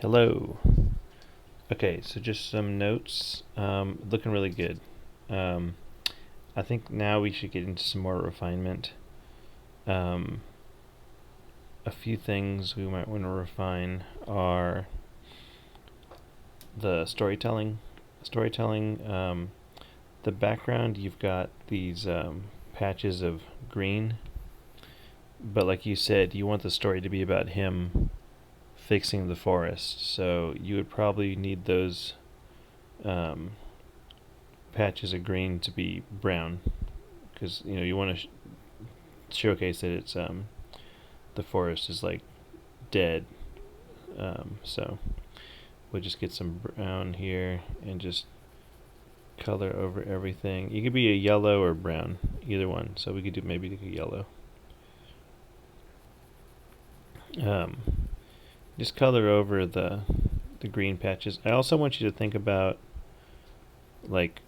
Hello. Okay, so just some notes. Looking really good. Um, I think now we should get into some more refinement. Um, a few things we might want to refine are the storytelling. The background, you've got these patches of green, but like you said, you want the story to be about him fixing the forest. So you would probably need those um, patches of green to be brown because you want to showcase that it's the forest is like dead. So we'll just get some brown here and just color over everything. You could be a yellow or brown, either one. So we could do maybe like a yellow. Um, just color over the green patches. I also want you to think about like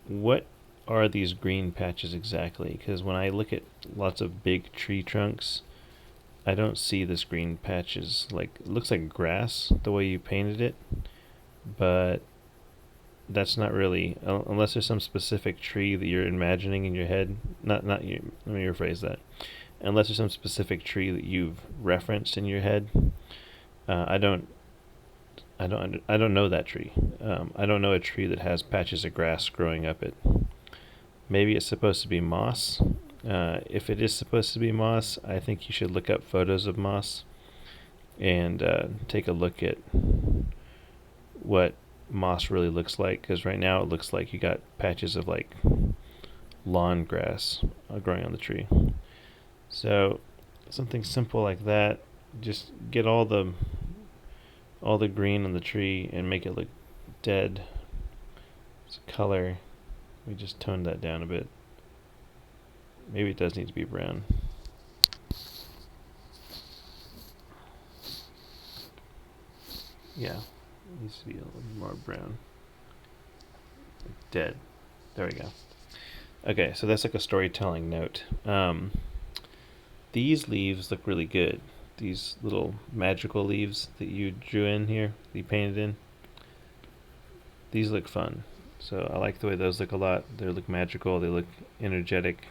what are these green patches exactly? Because when I look at lots of big tree trunks, I don't see this green patches. Like it looks like grass the way you painted it, but that's not really unless there's some specific tree that you're imagining in your head. Not you. Let me rephrase that. Unless there's some specific tree that you've referenced in your head, I don't. I don't know that tree. I don't know a tree that has patches of grass growing up it. Maybe it's supposed to be moss. If it is supposed to be moss, I think you should look up photos of moss and take a look at what moss really looks like. Because right now it looks like you got patches of like lawn grass growing on the tree. So something simple like that. Just get all the green on the tree and make it look dead. It's color. We just toned that down a bit. Maybe it does need to be brown. Yeah, it needs to be a little more brown. Like dead. There we go. Okay, so that's like a storytelling note. These leaves look really good. These little magical leaves that you drew in here, that you painted in, these look fun. So I like the way those look a lot. They look magical. They look energetic.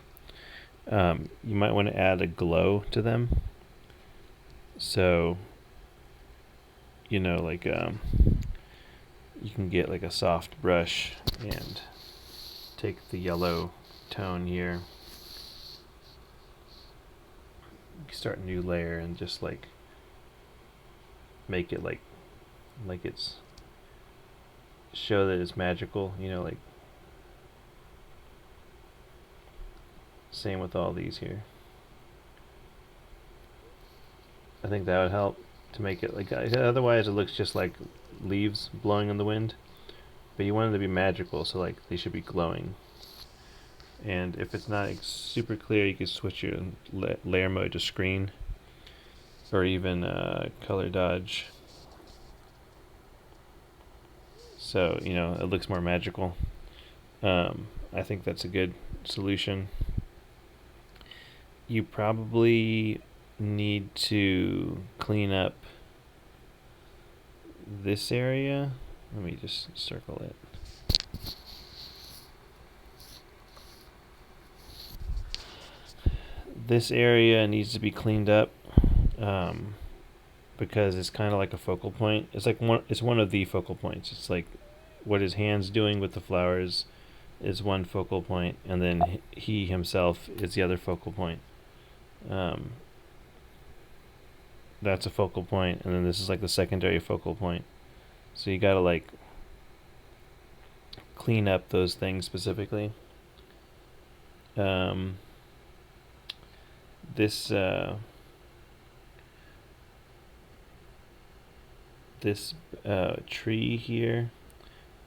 You might want to add a glow to them. So, like you can get like a soft brush and take the yellow tone here. Start a new layer and just like make it like it's show that it's magical. Like same with all these here. I think that would help to make it like otherwise it looks just like leaves blowing in the wind. But you want them to be magical, so like they should be glowing. And if it's not super clear, you can switch your layer mode to screen or even color dodge. So, it looks more magical. I think that's a good solution. You probably need to clean up this area. Let me just circle it. This area needs to be cleaned up because it's kind of like a focal point. It's like it's one of the focal points. It's like what his hand's doing with the flowers is one focal point, and then he himself is the other focal point. Um, that's a focal point, and then this is like the secondary focal point. So you gotta like clean up those things specifically. Um, this this tree here,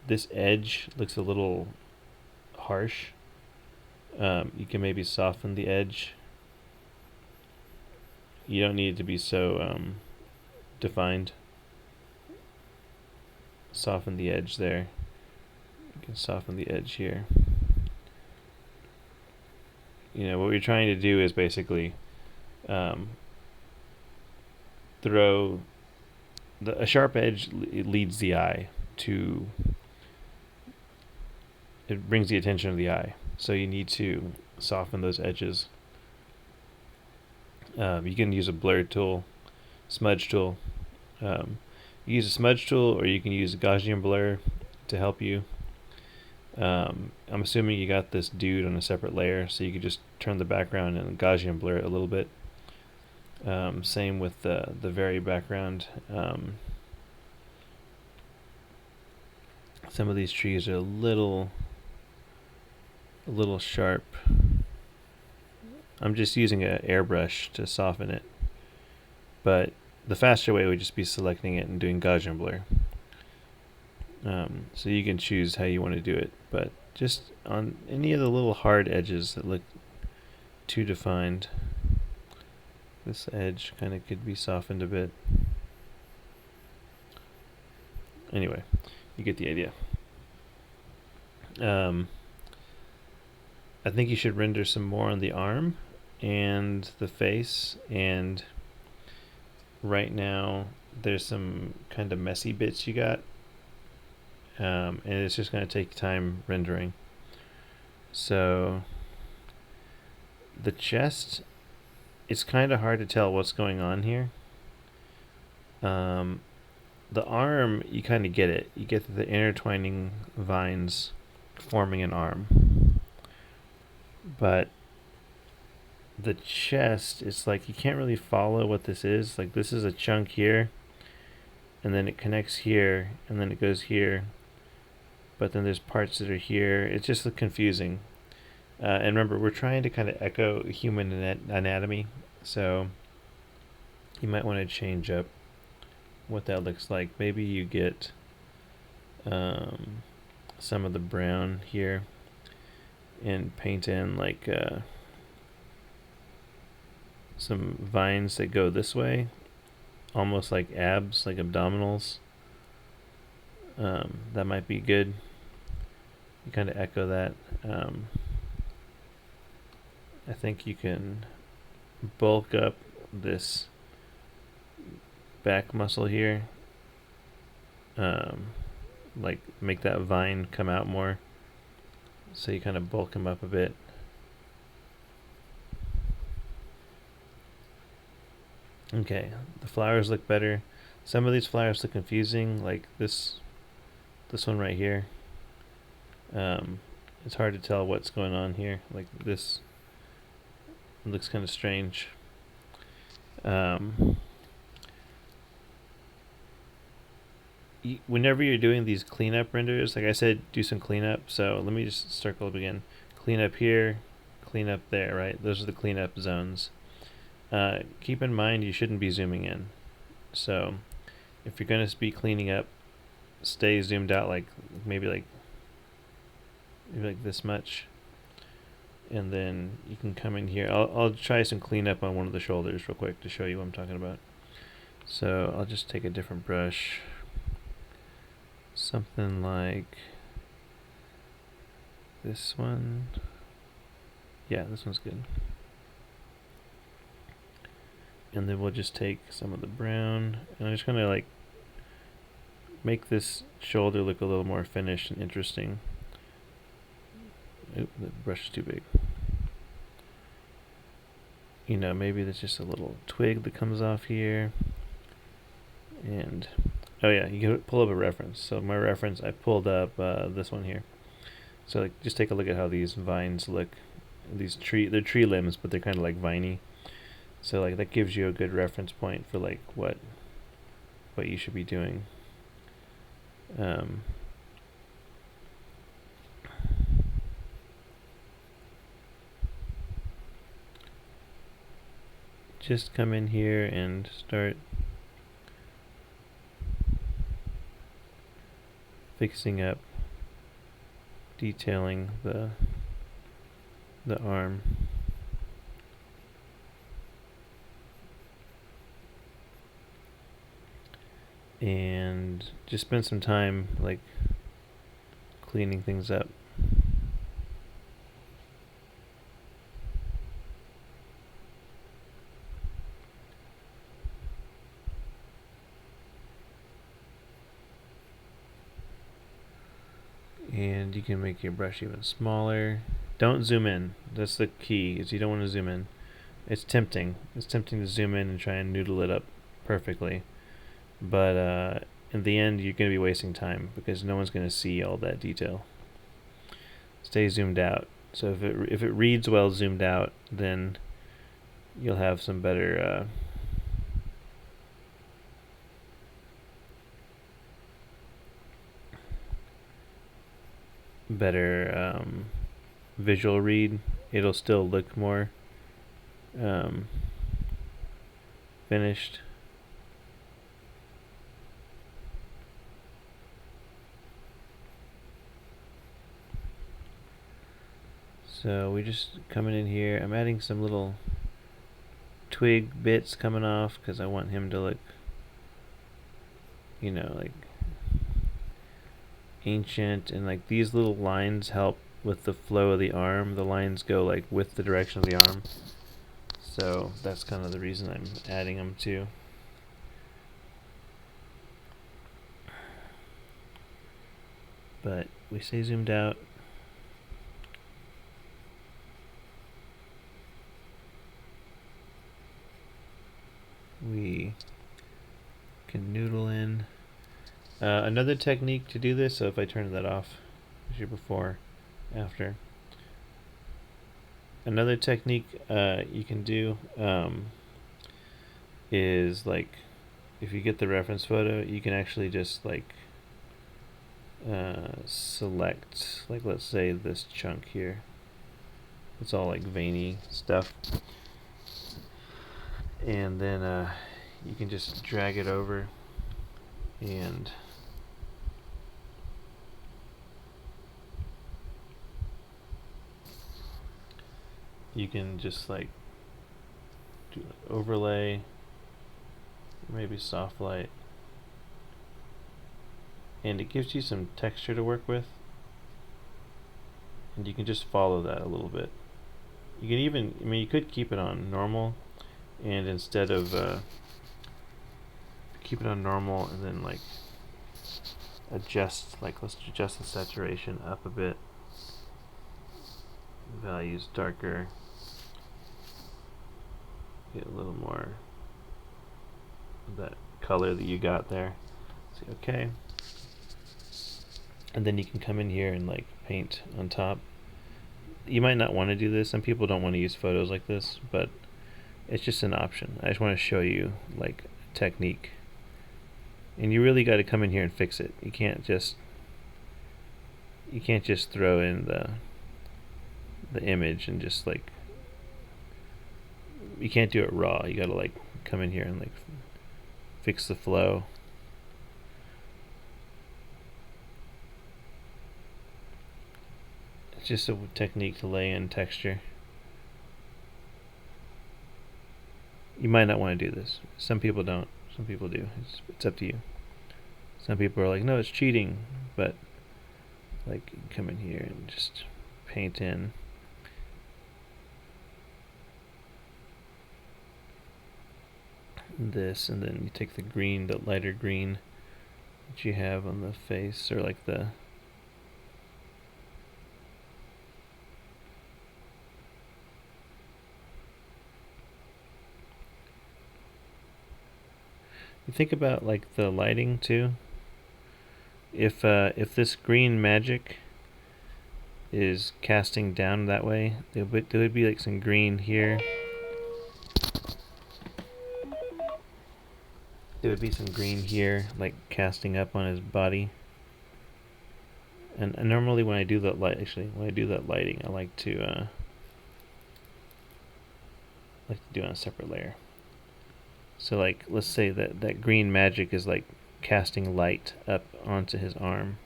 this edge looks a little harsh. You can maybe soften the edge. You don't need it to be so defined. Soften the edge there. You can soften the edge here. What we're trying to do is basically throw a sharp edge leads the eye to, it brings the attention of the eye. So you need to soften those edges. You can use a blur tool, smudge tool. You use a smudge tool, or you can use a Gaussian blur to help you. I'm assuming you got this dude on a separate layer, so you could just turn the background and Gaussian blur it a little bit. Same with the very background. Some of these trees are a little sharp. I'm just using an airbrush to soften it, but the faster way would just be selecting it and doing Gaussian blur. So you can choose how you want to do it, but just on any of the little hard edges that look too defined, this edge kind of could be softened a bit. Anyway, you get the idea. I think you should render some more on the arm and the face, and right now there's some kind of messy bits you got, and it's just going to take time rendering. So the chest, it's kind of hard to tell what's going on here. The arm, you kind of get it. You get the intertwining vines forming an arm. But the chest, it's like you can't really follow what this is. Like this is a chunk here, and then it connects here, and then it goes here. But then there's parts that are here. It's just confusing. And remember, we're trying to kind of echo human anatomy, so you might want to change up what that looks like. Maybe you get some of the brown here and paint in like some vines that go this way, almost like abs, like abdominals. That might be good. You kind of echo that. I think you can bulk up this back muscle here, like make that vine come out more, so you kind of bulk him up a bit. Okay, the flowers look better. Some of these flowers look confusing, like this one right here. It's hard to tell what's going on here. Like this looks kind of strange. Whenever you're doing these cleanup renders, like I said, do some cleanup. So let me just circle up again. Clean up here, clean up there, right? Those are the cleanup zones. Keep in mind you shouldn't be zooming in. So if you're going to be cleaning up, stay zoomed out, like maybe this much. And then you can come in here. I'll try some cleanup on one of the shoulders real quick to show you what I'm talking about. So I'll just take a different brush. Something like this one. Yeah, this one's good. And then we'll just take some of the brown, and I'm just gonna like make this shoulder look a little more finished and interesting. Oop, the brush is too big. You know, maybe there's just a little twig that comes off here. And oh yeah, you can pull up a reference. So my reference, I pulled up this one here. So like, just take a look at how these vines look. They're tree limbs, but they're kind of like viney. So like that gives you a good reference point for like what you should be doing. Just come in here and start fixing up, detailing the arm. And just spend some time like cleaning things up. And you can make your brush even smaller. Don't zoom in. That's the key, is you don't want to zoom in. It's tempting. It's tempting to zoom in and try and noodle it up perfectly. But in the end, you're going to be wasting time because no one's going to see all that detail. Stay zoomed out. So if it reads well zoomed out, then you'll have some better visual read. It'll still look more finished. So we just coming in here. I'm adding some little twig bits coming off because I want him to look, you know, like ancient, and like these little lines help with the flow of the arm. The lines go like with the direction of the arm. So that's kind of the reason I'm adding them too. But we stay zoomed out. We can noodle in. Another technique to do this, so if I turn that off, your before, after. Another technique you can do is like, if you get the reference photo, you can actually just like select, like let's say this chunk here. It's all like veiny stuff. And then you can just drag it over and you can just like do overlay, maybe soft light, and it gives you some texture to work with, and you can just follow that a little bit. You can even, I mean, you could keep it on normal, and instead of keep it on normal and then like adjust, like let's adjust the saturation up a bit, values darker, get a little more of that color that you got there. See, okay, and then you can come in here and like paint on top. You might not want to do this. Some people don't want to use photos like this, but it's just an option. I just want to show you like technique, and you really got to come in here and fix it. You can't just throw in the image and just like, you can't do it raw. You got to like come in here and like fix the flow. It's just a technique to lay in texture. You might not want to do this. Some people don't. Some people do. It's up to you. Some people are like, no, it's cheating. But like, you come in here and just paint in. This, and then you take the green, the lighter green that you have on the face, or like the you think about like the lighting too. If this green magic is casting down that way, there would be like some green here. There would be some green here, like casting up on his body. And normally when I do that lighting, I like to do it on a separate layer. So like, let's say that green magic is like casting light up onto his arm,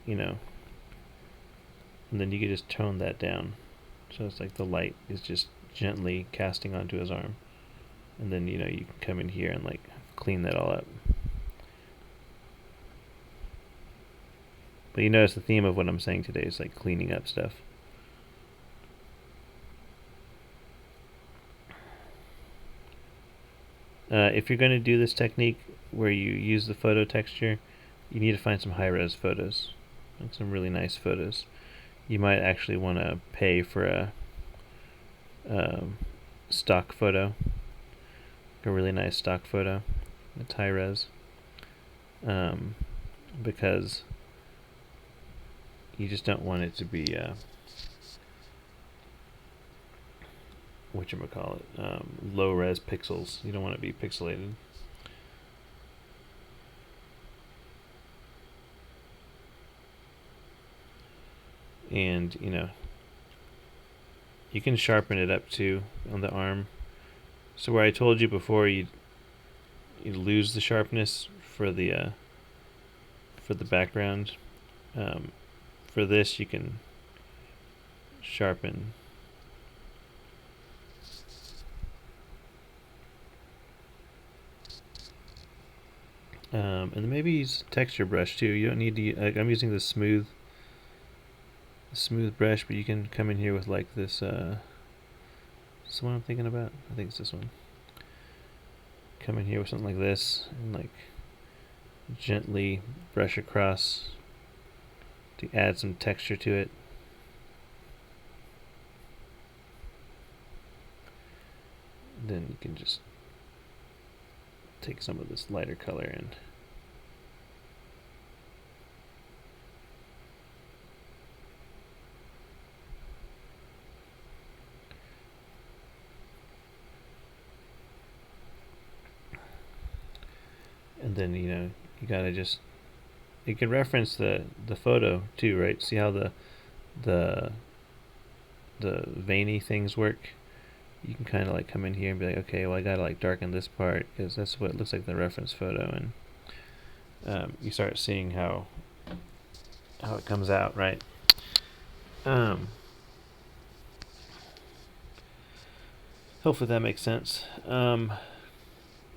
you know, and then you can just tone that down, so it's like the light is just gently casting onto his arm, and then you can come in here and like clean that all up. But you notice the theme of what I'm saying today is like cleaning up stuff. If you're going to do this technique where you use the photo texture, you need to find some high-res photos, like some really nice photos. You might actually want to pay for a stock photo, a really nice stock photo that's high-res, because you just don't want it to be whatchamacallit, low-res pixels. You don't want it to be pixelated. And you can sharpen it up too on the arm. So where I told you before, you lose the sharpness for the background. For this, you can sharpen. And then maybe use texture brush too. You don't need to. I'm using the smooth brush, but you can come in here with like this. This one I'm thinking about. I think it's this one. Come in here with something like this and like gently brush across to add some texture to it. Then you can just take some of this lighter color and then you gotta just, you can reference the photo too, right? See how the veiny things work. You can kind of like come in here and be like, okay, well I gotta like darken this part because that's what it looks like in the reference photo, and you start seeing how it comes out, right? Hopefully that makes sense. Let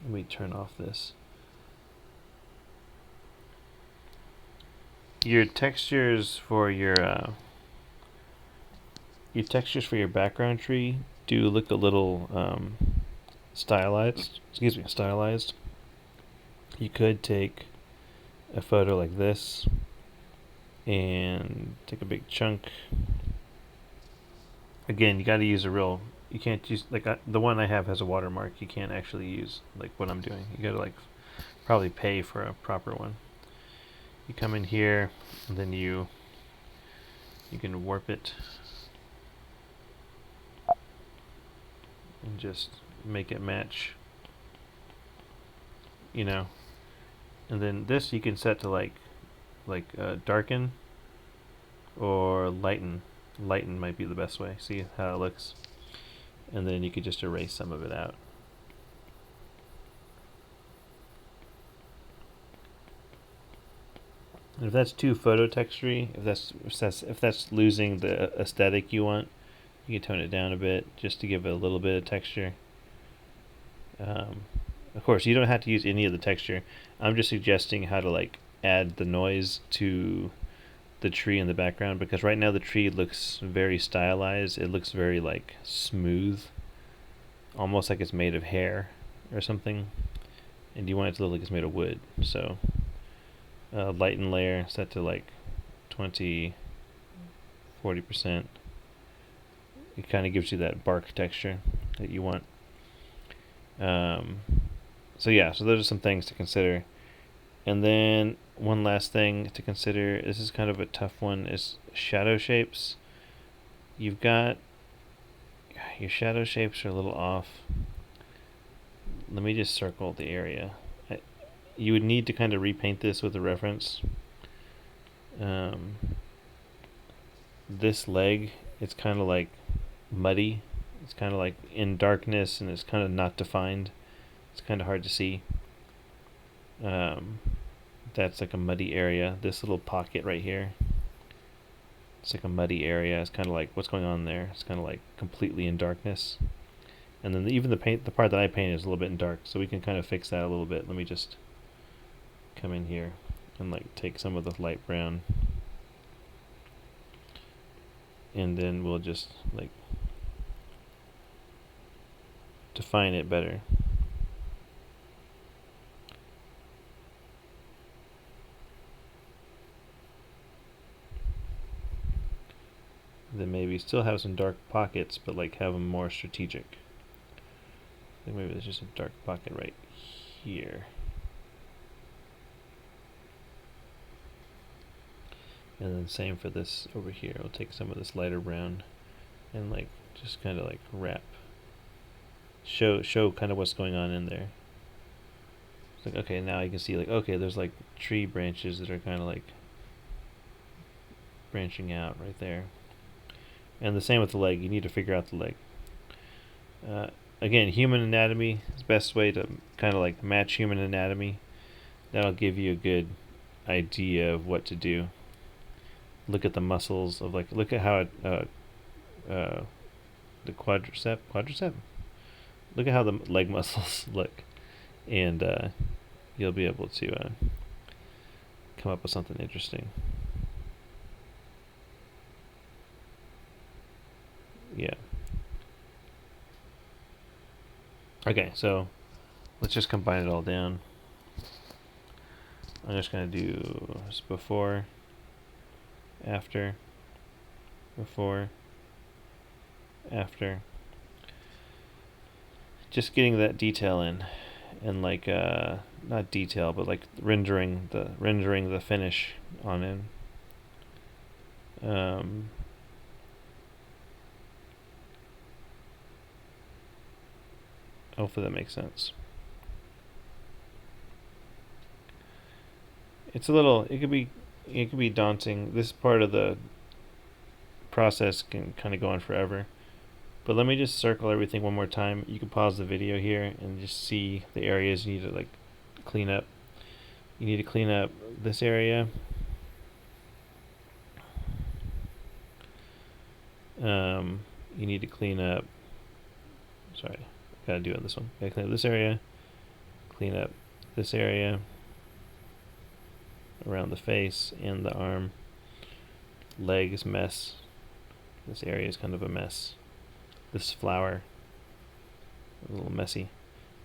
me turn off this. Your textures for your background tree do look a little stylized. Stylized. You could take a photo like this and take a big chunk. Again, you got to use a real. You can't use like the one I have has a watermark. You can't actually use like what I'm doing. You got to like probably pay for a proper one. You come in here, and then you can warp it and just make it match. And then this you can set to like darken or lighten. Lighten might be the best way. See how it looks, and then you could just erase some of it out. And if that's too photo textury, if that's losing the aesthetic you want, you can tone it down a bit just to give it a little bit of texture. Of course, you don't have to use any of the texture. I'm just suggesting how to like add the noise to the tree in the background, because right now the tree looks very stylized. It looks very like smooth, almost like it's made of hair or something, and you want it to look like it's made of wood. So lighten layer set to like 20-40%. It kind of gives you that bark texture that you want. So those are some things to consider. And then one last thing to consider, this is kind of a tough one, is shadow shapes. You've got your shadow shapes are a little off. Let me just circle the area. You would need to kind of repaint this with a reference. This leg, it's kind of like muddy. It's kind of like in darkness, and it's kind of not defined. It's kind of hard to see. That's like a muddy area. This little pocket right here, it's like a muddy area. It's kind of like, what's going on there? It's kind of like completely in darkness. And then even the part that I painted is a little bit in dark, so we can kind of fix that a little bit. Let me just come in here and like take some of the light brown, and then we'll just like define it better. then maybe still have some dark pockets, but like have them more strategic. I think maybe there's just a dark pocket right here. And then same for this over here. We'll take some of this lighter brown and like just kind of like wrap, show kind of what's going on in there. It's like, okay, now you can see like, okay, there's like tree branches that are kind of like branching out right there. And the same with the leg. You need to figure out the leg. Again, human anatomy is the best way to kind of like match human anatomy. That'll give you a good idea of what to do. Look at the muscles of like, look at how the quadricep. Look at how the leg muscles look, and you'll be able to come up with something interesting. Yeah. Okay, so let's just combine it all down. I'm just going to do this before, after, before, after. Just getting that detail in, and like not detail, but like rendering the finish on it. Hopefully that makes sense. It's a little. It could be daunting. This part of the process can kind of go on forever. But let me just circle everything one more time. You can pause the video here and just see the areas you need to like clean up. You need to clean up this area. You need to clean up. Sorry, gotta do it on this one. Gotta clean up this area. Clean up this area around the face and the arm. Leg is mess. This area is kind of a mess. This flower, a little messy.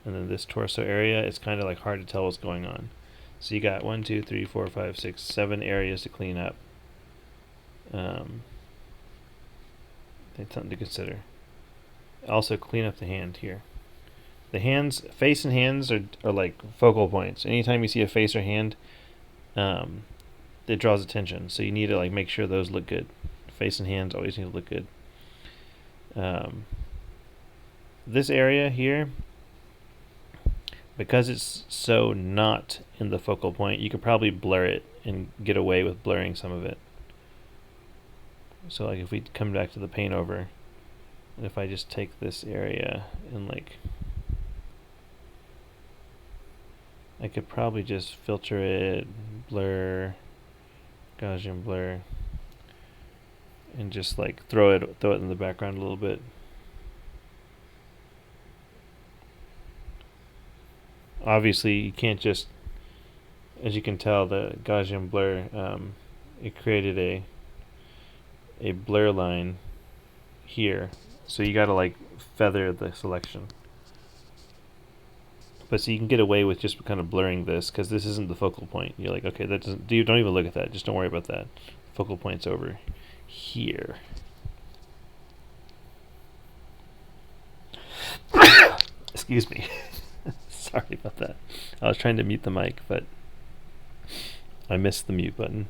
And then this torso area, it's kind of like hard to tell what's going on. So you got 1, 2, 3, 4, 5, 6, 7 areas to clean up. That's something to consider. Also clean up the hand here. The hands, face and hands are like focal points. Anytime you see a face or hand, it draws attention. So you need to like make sure those look good. Face and hands always need to look good. This area here, because it's so not in the focal point, you could probably blur it and get away with blurring some of it. So like if we come back to the paint over, and if I just take this area and like, I could probably just filter it, blur, Gaussian blur, and just like throw it in the background a little bit. Obviously, you can't just, as you can tell, the Gaussian blur, it created a blur line here, so you got to like feather the selection. But so you can get away with just kind of blurring this because this isn't the focal point. You're like, okay, that doesn't. Don't even look at that. Just don't worry about that. Focal point's over here. Excuse me. Sorry about that. I was trying to mute the mic, but I missed the mute button.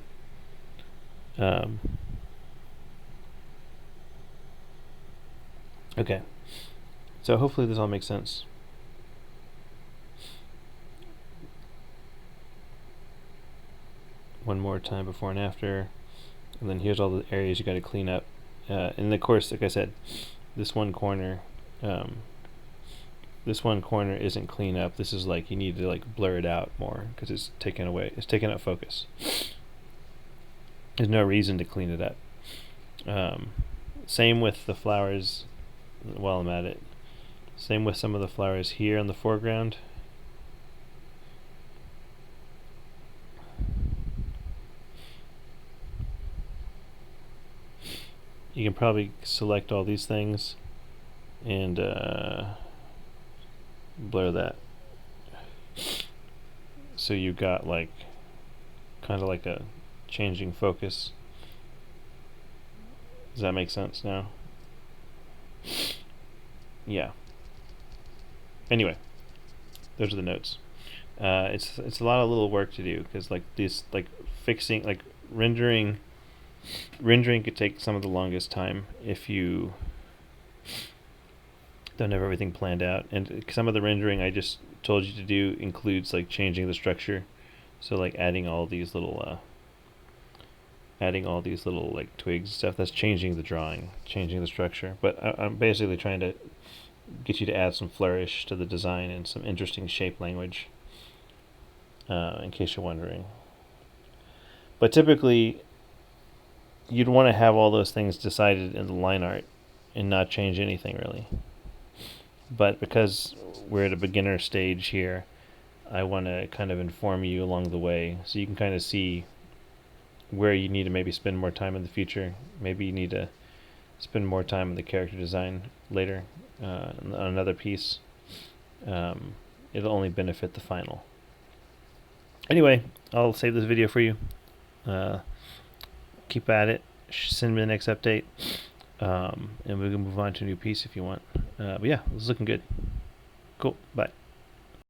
Okay. So hopefully this all makes sense. One more time before and after, and then here's all the areas you got to clean up. And of course, like I said, this one corner isn't clean up. This is like you need to like blur it out more because it's taking out focus. There's no reason to clean it up. Same with the flowers while I'm at it. Same with some of the flowers here in the foreground. You can probably select all these things and blur that. So you've got like kind of like a changing focus. Does that make sense now? Yeah. Anyway, those are the notes. It's a lot of little work to do because like this like fixing like rendering could take some of the longest time if you don't have everything planned out. And some of the rendering I just told you to do includes like changing the structure, so like adding all these little like twigs and stuff. That's changing the drawing, changing the structure. But I'm basically trying to get you to add some flourish to the design and some interesting shape language, in case you're wondering. But typically, you'd want to have all those things decided in the line art and not change anything really. But because we're at a beginner stage here, I want to kind of inform you along the way so you can kind of see where you need to maybe spend more time in the future. Maybe you need to spend more time on the character design later, on another piece. It'll only benefit the final. Anyway, I'll save this video for you. Keep at it. Send me the next update, and we can move on to a new piece if you want. But yeah, it's looking good. Cool. Bye.